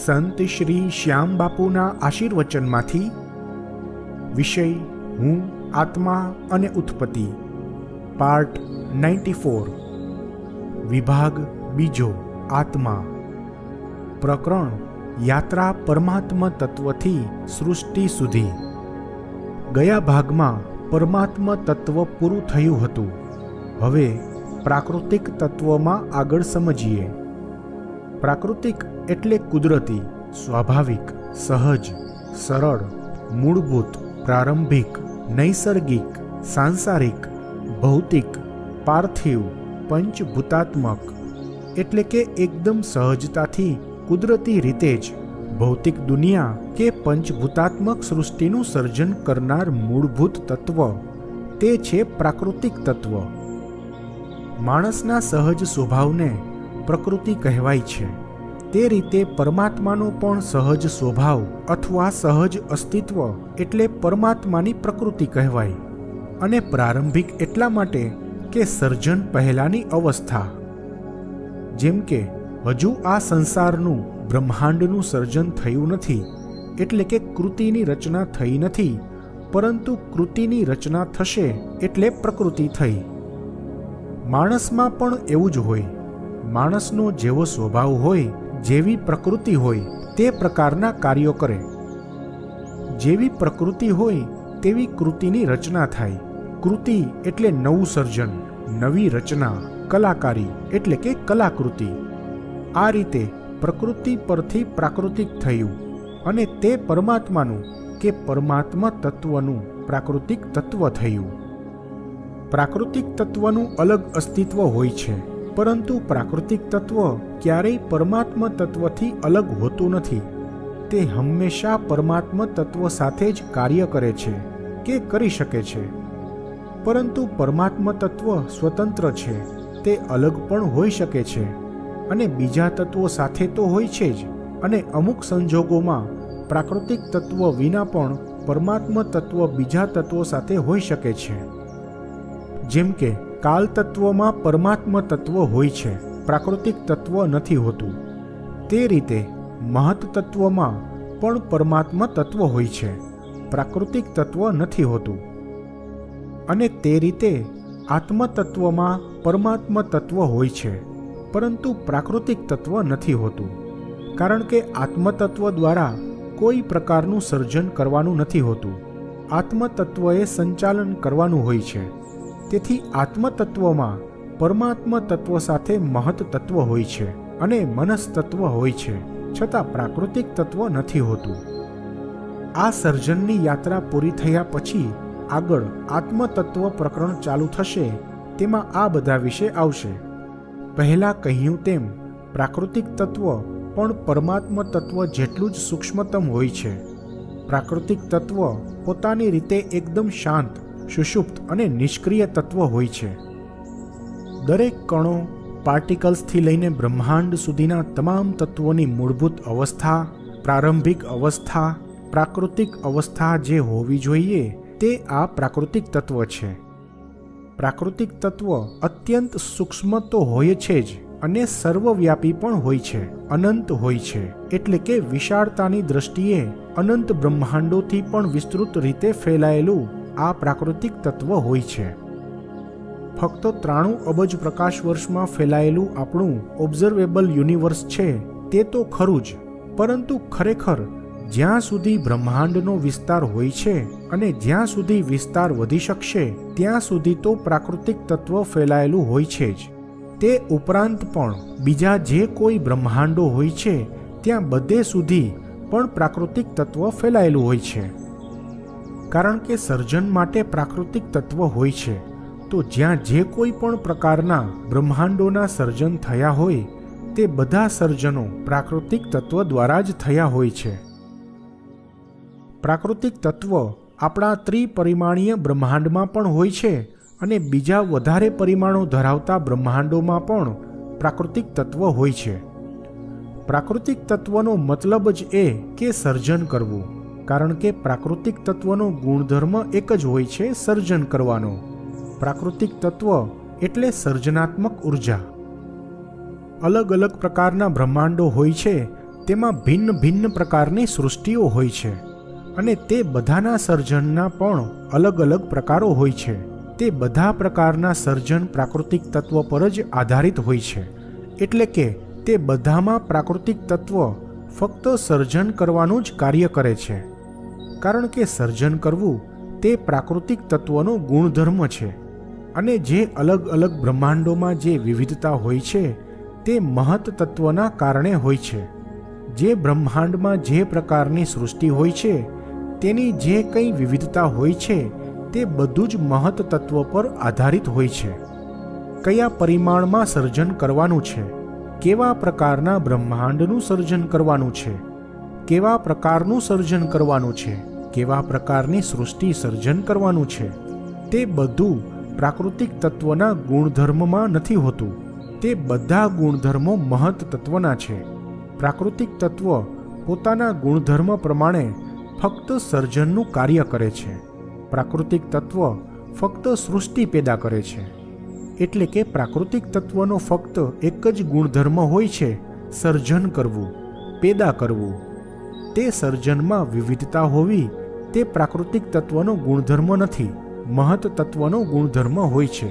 સંત શ્રી શ્યામ બાપુના આશીર્વચનમાંથી વિષય હું આત્મા અને ઉત્પત્તિ પાર્ટ 94 વિભાગ બીજો આત્મા પ્રકરણ યાત્રા પરમાત્મા તત્વથી સૃષ્ટિ સુધી। ગયા ભાગમાં પરમાત્મા તત્વ પૂરું થયું હતું। હવે પ્રાકૃતિક તત્વમાં આગળ સમજીએ। પ્રાકૃતિક એટલે કુદરતી, સ્વાભાવિક, સહજ, સરળ, મૂળભૂત, પ્રારંભિક, નૈસર્ગિક, સાંસારિક, ભૌતિક, પાર્થિવ, પંચભૂતાત્મક એટલે કે એકદમ સહજતાથી કુદરતી રીતે જ ભૌતિક દુનિયા કે પંચભૂતાત્મક સૃષ્ટિનું સર્જન કરનાર મૂળભૂત તત્વ, તે છે પ્રાકૃતિક તત્વ। માણસના સહજ સ્વભાવને પ્રકૃતિ કહેવાય છે। તે રીતે પરમાત્માનો પણ સહજ સ્વભાવ અથવા સહજ અસ્તિત્વ એટલે પરમાત્માની પ્રકૃતિ કહેવાય। અને પ્રારંભિક એટલા માટે કે સર્જન પહેલાની અવસ્થા। જેમ કે હજુ આ સંસારનું બ્રહ્માંડનું સર્જન થયું નથી, એટલે કે કૃતિની રચના થઈ નથી, પરંતુ કૃતિની રચના થશે એટલે પ્રકૃતિ થઈ। માણસમાં પણ એવું જ હોય। માણસનો જેવો સ્વભાવ હોય, જેવી પ્રકૃતિ હોય, તે પ્રકારના કાર્યો કરે। જેવી પ્રકૃતિ હોય તેવી કૃતિની રચના થાય। કૃતિ એટલે નવું સર્જન, નવી રચના, કલાકારી એટલે કે કલાકૃતિ। આ રીતે પ્રકૃતિ પરથી પ્રાકૃતિક થયું અને તે પરમાત્માનું કે પરમાત્મા તત્વનું પ્રાકૃતિક તત્વ થયું। પ્રાકૃતિક તત્વનું અલગ અસ્તિત્વ હોય છે, પરંતુ પ્રાકૃતિક તત્વ ક્યારેય પરમાત્મા તત્વથી અલગ હોતું નથી। તે હંમેશા પરમાત્મા તત્વ સાથે જ કાર્ય કરે છે કે કરી શકે છે। પરંતુ પરમાત્મા તત્વ સ્વતંત્ર છે, તે અલગ પણ હોઈ શકે છે અને બીજા તત્વો સાથે તો હોય છે જ, અને અમુક સંજોગોમાં પ્રાકૃતિક તત્વ વિના પણ પરમાત્મા તત્વ બીજા તત્વો સાથે હોઈ શકે છે। જેમ કે કાલ તત્વમાં પરમાત્મા તત્વ હોય છે, પ્રાકૃતિક તત્વ નથી હોતું। તે રીતે મહત તત્વમાં પણ પરમાત્મા તત્વ હોય છે, પ્રાકૃતિક તત્વ નથી હોતું। અને તે રીતે આત્મ તત્વમાં પરમાત્મા તત્વ હોય છે, પરંતુ પ્રાકૃતિક તત્વ નથી હોતું, કારણ કે આત્મ તત્વ દ્વારા કોઈ પ્રકારનું સર્જન કરવાનું નથી હોતું। આત્મ તત્વએ સંચાલન કરવાનું હોય છે। તેથી આત્મ તત્વમાં પરમાત્મા તત્વ સાથે મહત તત્વ હોય છે અને મનસ તત્વ હોય છે, છતાં પ્રાકૃતિક તત્વ નથી હોતું। આ સર્જનની યાત્રા પૂરી થયા પછી આગળ આત્મ તત્વ પ્રકરણ ચાલુ થશે। તેમાં આ બધા વિશે આવશે। પહેલા કહ્યું તેમ પ્રાકૃતિક તત્વ પણ પરમાત્મા તત્વ જેટલું જ સૂક્ષ્મતમ હોય છે। પ્રાકૃતિક તત્વ પોતાની રીતે એકદમ શાંત, સુષુપ્ત અને નિષ્ક્રિય તત્વ હોય છે। દરેક કણો, પાર્ટિકલ્સથી લઈને બ્રહ્માંડ સુધીના તમામ તત્વોની મૂળભૂત અવસ્થા, પ્રારંભિક અવસ્થા, પ્રાકૃતિક અવસ્થા જે હોવી જોઈએ તે આ પ્રાકૃતિક તત્વ છે। પ્રાકૃતિક તત્વ અત્યંત સૂક્ષ્મ તો હોય છે જ, અને સર્વવ્યાપી પણ હોય છે, અનંત હોય છે, એટલે કે વિશાળતાની દ્રષ્ટિએ અનંત બ્રહ્માંડોથી પણ વિસ્તૃત રીતે ફેલાયેલું આ પ્રાકૃતિક તત્વ હોય છે। ફક્ત 93 અબજ પ્રકાશ વર્ષમાં ફેલાયેલું આપણું ઓબ્ઝર્વેબલ યુનિવર્સ છે તે તો ખરું જ, પરંતુ ખરેખર જ્યાં સુધી બ્રહ્માંડનો વિસ્તાર હોય છે અને જ્યાં સુધી વિસ્તાર વધી શકશે ત્યાં સુધી તો પ્રાકૃતિક તત્વ ફેલાયેલું હોય છે જ। તે ઉપરાંત પણ બીજા જે કોઈ બ્રહ્માંડો હોય છે ત્યાં બધે સુધી પણ પ્રાકૃતિક તત્વ ફેલાયેલું હોય છે। કારણ કે સર્જન માટે પ્રાકૃતિક તત્વ હોય છે, તો જ્યાં જે કોઈ પણ પ્રકારના બ્રહ્માંડોના સર્જન થયા હોય તે બધા સર્જનો પ્રાકૃતિક તત્વ દ્વારા જ થયા હોય છે। પ્રાકૃતિક તત્વ આપણા ત્રિપરિમાણીય બ્રહ્માંડમાં પણ હોય છે અને બીજા વધારે પરિમાણો ધરાવતા બ્રહ્માંડોમાં પણ પ્રાકૃતિક તત્વ હોય છે। પ્રાકૃતિક તત્વનો મતલબ જ એ કે સર્જન કરવું, કારણ કે પ્રાકૃતિક તત્વનો ગુણધર્મ એક જ હોય છે, સર્જન કરવાનો। પ્રાકૃતિક તત્વ એટલે સર્જનાત્મક ઉર્જા। અલગ અલગ પ્રકારના બ્રહ્માંડો હોય છે તેમાં ભિન્ન ભિન્ન પ્રકારની સૃષ્ટિઓ હોય છે અને તે બધાના સર્જનના પણ અલગ અલગ પ્રકારો હોય છે. તે બધા પ્રકારના સર્જન પ્રાકૃતિક તત્વ પર જ આધારિત હોય છે. એટલે કે તે બધામાં પ્રાકૃતિક તત્વ ફક્ત સર્જન કરવાનું જ કાર્ય કરે છે, કારણ કે સર્જન કરવું તે પ્રાકૃતિક તત્વનો ગુણધર્મ છે. અને જે અલગ અલગ બ્રહ્માંડોમાં જે વિવિધતા હોય છે તે મહત તત્વના કારણે હોય છે. જે બ્રહ્માંડમાં જે પ્રકારની સૃષ્ટિ હોય છે તેની જે કંઈ વિવિધતા હોય છે તે બધું જ મહત તત્વ પર આધારિત હોય છે. કયા પરિમાણમાં સર્જન કરવાનું છે, કેવા પ્રકારના બ્રહ્માંડનું સર્જન કરવાનું છે, કેવા પ્રકારનું સર્જન કરવાનું છે, કેવા પ્રકારની સૃષ્ટિ સર્જન કરવાનું છે, તે બધું પ્રાકૃતિક તત્વના ગુણધર્મમાં નથી હોતું. તે બધા ગુણધર્મો મહત તત્વના છે. પ્રાકૃતિક તત્વ પોતાના ગુણધર્મ પ્રમાણે ફક્ત સર્જનનું કાર્ય કરે છે. પ્રાકૃતિક તત્વ ફક્ત સૃષ્ટિ પેદા કરે છે. એટલે કે પ્રાકૃતિક તત્વનો ફક્ત એક જ ગુણધર્મ હોય છે, સર્જન કરવું, પેદા કરવું. તે સર્જનમાં વિવિધતા હોવી તે પ્રાકૃતિક તત્વનો ગુણધર્મ નથી, મહત તત્વનો ગુણધર્મ હોય છે.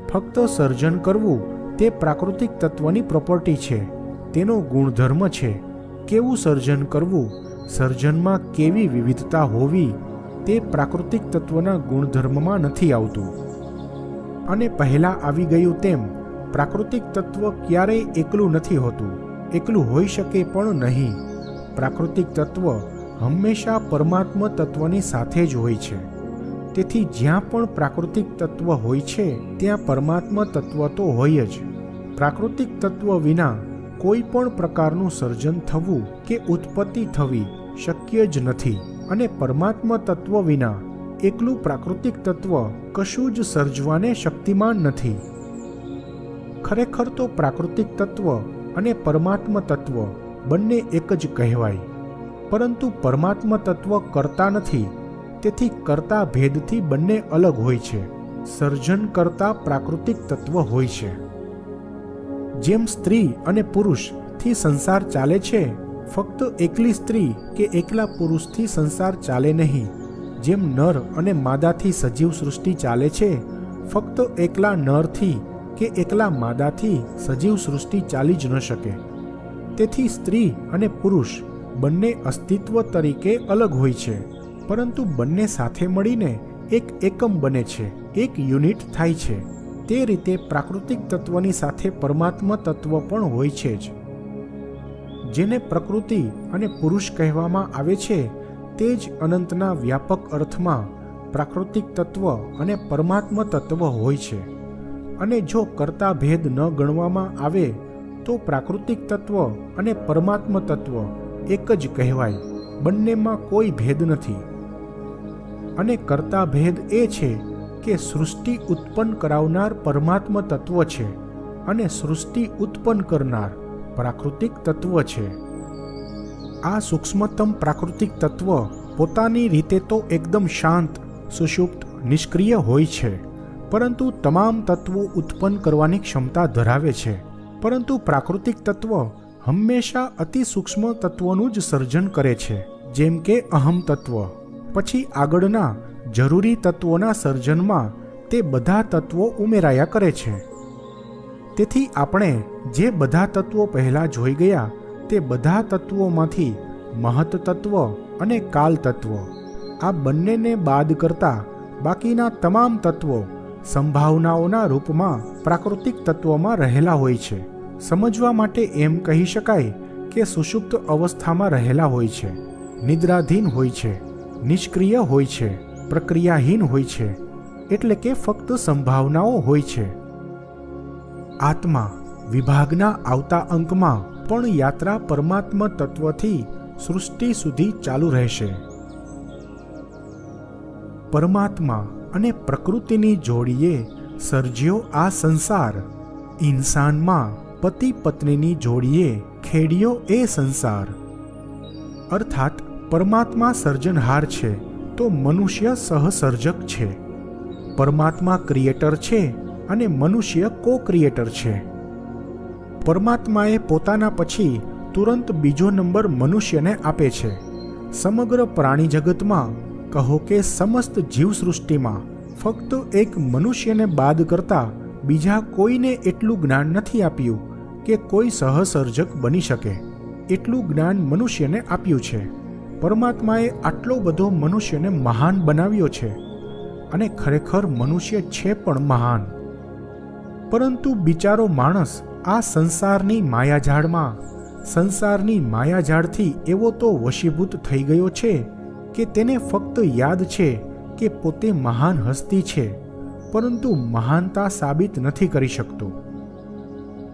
ફક્ત સર્જન કરવું તે પ્રાકૃતિક તત્વની પ્રોપર્ટી છે, તેનો ગુણધર્મ છે. કેવું સર્જન કરવું, સર્જનમાં કેવી વિવિધતા હોવી તે પ્રાકૃતિક તત્વના ગુણધર્મમાં નથી આવતું. અને પહેલા આવી ગયું તેમ પ્રાકૃતિક તત્વ ક્યારેય એકલું નથી હોતું, એકલું હોઈ શકે પણ નહીં. પ્રાકૃતિક તત્વ હંમેશા પરમાત્મ તત્વની સાથે જ હોય છે. તેથી જ્યાં પણ પ્રાકૃતિક તત્વ હોય છે ત્યાં પરમાત્મ તત્વ તો હોય જ. પ્રાકૃતિક તત્વ વિના કોઈ પણ પ્રકારનું સર્જન થવું કે ઉત્પત્તિ થવી શક્ય જ નથી. અને પરમાત્મ તત્વ વિના એકલું પ્રાકૃતિક તત્વ કશું જ સર્જવાને શક્તિમાન નથી. ખરેખર તો પ્રાકૃતિક તત્વ અને પરમાત્મ તત્વ બંને એક જ કહેવાય, પરંતુ પરમાત્મ તત્વ કરતા નથી, તેથી કરતા ભેદથી બંને અલગ હોય છે. સર્જન કરતા પ્રાકૃતિક તત્વ હોય છે. જેમ સ્ત્રી અને પુરુષથી સંસાર ચાલે છે, ફક્ત એકલી સ્ત્રી કે એકલા પુરુષથી સંસાર ચાલે નહીં. જેમ નર અને માદાથી સજીવ સૃષ્ટિ ચાલે છે, ફક્ત એકલા નરથી કે એકલા માદાથી સજીવ સૃષ્ટિ ચાલી જ ન શકે. તેથી સ્ત્રી અને પુરુષ બંને અસ્તિત્વ તરીકે અલગ હોય છે, પરંતુ બંને સાથે મળીને એક એકમ બને છે, એક યુનિટ થાય છે. તે રીતે પ્રાકૃતિક તત્વની સાથે પરમાત્મ તત્વ પણ હોય છે જ. જેને પ્રકૃતિ અને પુરુષ કહેવામાં આવે છે તે જ અનંતના વ્યાપક અર્થમાં પ્રાકૃતિક તત્વ અને પરમાત્મ તત્વ હોય છે. અને જો કરતા ભેદ ન ગણવામાં આવે તો પ્રાકૃતિક તત્વ અને પરમાત્મ તત્વ એક જ કહેવાય, બંનેમાં કોઈ ભેદ નથી. અને કરતા ભેદ એ છે કે સૃષ્ટિ ઉત્પન્ન કરાવનાર પરમાત્મ તત્વ છે અને સૃષ્ટિ ઉત્પન્ન કરનાર પ્રાકૃતિક તત્વ છે. આ સૂક્ષ્મતમ પ્રાકૃતિક તત્વ પોતાની રીતે તો એકદમ શાંત, સુષુપ્ત, નિષ્ક્રિય હોય છે, પરંતુ તમામ તત્વો ઉત્પન્ન કરવાની ક્ષમતા ધરાવે છે. પરંતુ પ્રાકૃતિક તત્વ હંમેશા અતિ સૂક્ષ્મ તત્વોનું જ સર્જન કરે છે, જેમ કે અહમ તત્વ. પછી આગળના જરૂરી તત્વોના સર્જનમાં તે બધા તત્વો ઉમેરાયા કરે છે. તેથી આપણે જે બધા તત્વો પહેલા જોઈ ગયા તે બધા તત્વોમાંથી મહત તત્વ અને કાલ તત્વ, આ બંનેને બાદ કરતા બાકીના તમામ તત્વો સંભાવનાઓના રૂપમાં પ્રાકૃતિક તત્વોમાં રહેલા હોય છે. સમજવા માટે એમ કહી શકાય કે સુષુપ્ત અવસ્થામાં રહેલા હોય છે, નિદ્રાધીન હોય છે, નિષ્ક્રિય હોય છે, પ્રક્રિયાહીન હોય છે, એટલે કે ફક્ત સંભાવનાઓ હોય છે. આત્મા વિભાગના આવતા અંકમાં પણ યાત્રા પરમાત્મ તત્વથી સૃષ્ટિ સુધી ચાલુ રહેશે. પરમાત્મા અને પ્રકૃતિની જોડીએ સર્જ્યો આ સંસાર. ઇન્સાનમાં પતિ પત્નીની જોડીએ ખેડ્યો એ સંસાર. અર્થાત પરમાત્મા સર્જનહાર છે તો મનુષ્ય સહસર્જક છે. પરમાત્મા ક્રિએટર છે અને મનુષ્ય કો ક્રિએટર છે. પરમાત્માએ પોતાના પછી તુરંત બીજો નંબર મનુષ્યને આપે છે. સમગ્ર પ્રાણી જગતમાં, કહો કે સમસ્ત જીવસૃષ્ટિમાં ફક્ત એક મનુષ્યને બાદ કરતા બીજા કોઈને એટલું જ્ઞાન નથી આપ્યું કે કોઈ સહસર્જક બની શકે. એટલું જ્ઞાન મનુષ્યને આપ્યું છે. પરમાત્માએ આટલો બધો મનુષ્યને મહાન બનાવ્યો છે અને ખરેખર મનુષ્ય છે પણ મહાન. પરંતુ બિચારો માણસ આ સંસારની માયાજાળથી એવો તો વશીભૂત થઈ ગયો છે કે તેને ફક્ત યાદ છે કે પોતે મહાન હસ્તી છે, પરંતુ મહાનતા સાબિત નથી કરી શકતો.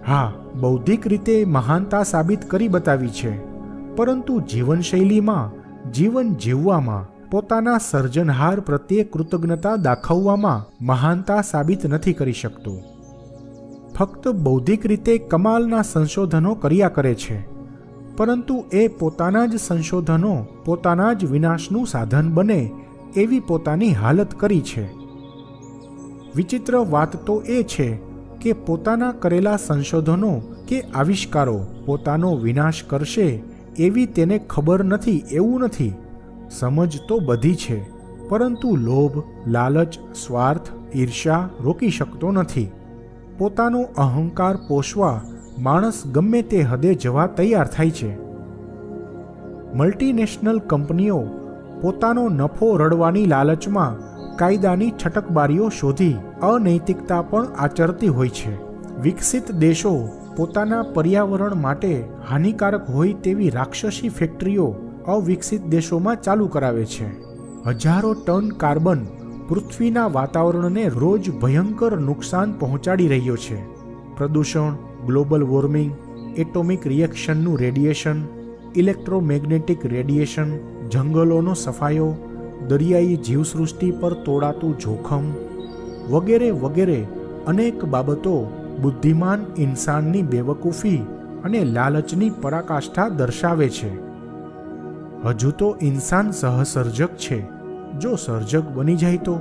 હા, બૌદ્ધિક રીતે મહાનતા સાબિત કરી બતાવી છે, પરંતુ જીવનશૈલીમાં, જીવન જીવવામાં, પોતાના સર્જનહાર પ્રત્યે કૃતજ્ઞતા દાખવવામાં મહાનતા સાબિત નથી કરી શકતો. ફક્ત બૌદ્ધિક રીતે કમાલના સંશોધનો કર્યા કરે છે, પરંતુ એ પોતાના જ સંશોધનો પોતાના જ વિનાશનું સાધન બને એવી પોતાની હાલત કરી છે. વિચિત્ર વાત તો એ છે કે પોતાના કરેલા સંશોધનો કે આવિષ્કારો પોતાનો વિનાશ કરશે એવી તેને ખબર નથી એવું નથી. સમજ તો બધી છે, પરંતુ લોભ, લાલચ, સ્વાર્થ, ઈર્ષ્યા રોકી શકતો નથી. પોતાનો અહંકાર પોષવા માણસ ગમે તે હદે જવા તૈયાર થાય છે. મલ્ટીનેશનલ કંપનીઓ પોતાનો નફો રળવાની લાલચમાં કાયદાની છટકબારીઓ શોધી અનૈતિકતા પણ આચરતી હોય છે. વિકસિત દેશો પોતાના પર્યાવરણ માટે હાનિકારક હોય તેવી રાક્ષસી ફેક્ટરીઓ અવિકસિત દેશોમાં ચાલુ કરાવે છે. હજારો ટન કાર્બન પૃથ્વીના વાતાવરણને રોજ ભયંકર નુકસાન પહોંચાડી રહ્યો છે. પ્રદૂષણ, ગ્લોબલ વોર્મિંગ, એટોમિક રિએક્શનનું રેડિયેશન, ઇલેક્ટ્રોમેગ્નેટિક રેડિયેશન, જંગલોનો સફાયો, દરિયાઈ જીવસૃષ્ટિ પર તોડાતું જોખમ વગેરે વગેરે અનેક બાબતો બુદ્ધિમાન ઇન્સાનની બેવકૂફી અને લાલચની પરાકાષ્ઠા દર્શાવે છે. હજુ તો ઇન્સાન સહસર્જક છે. જો સર્જક બની જાય તો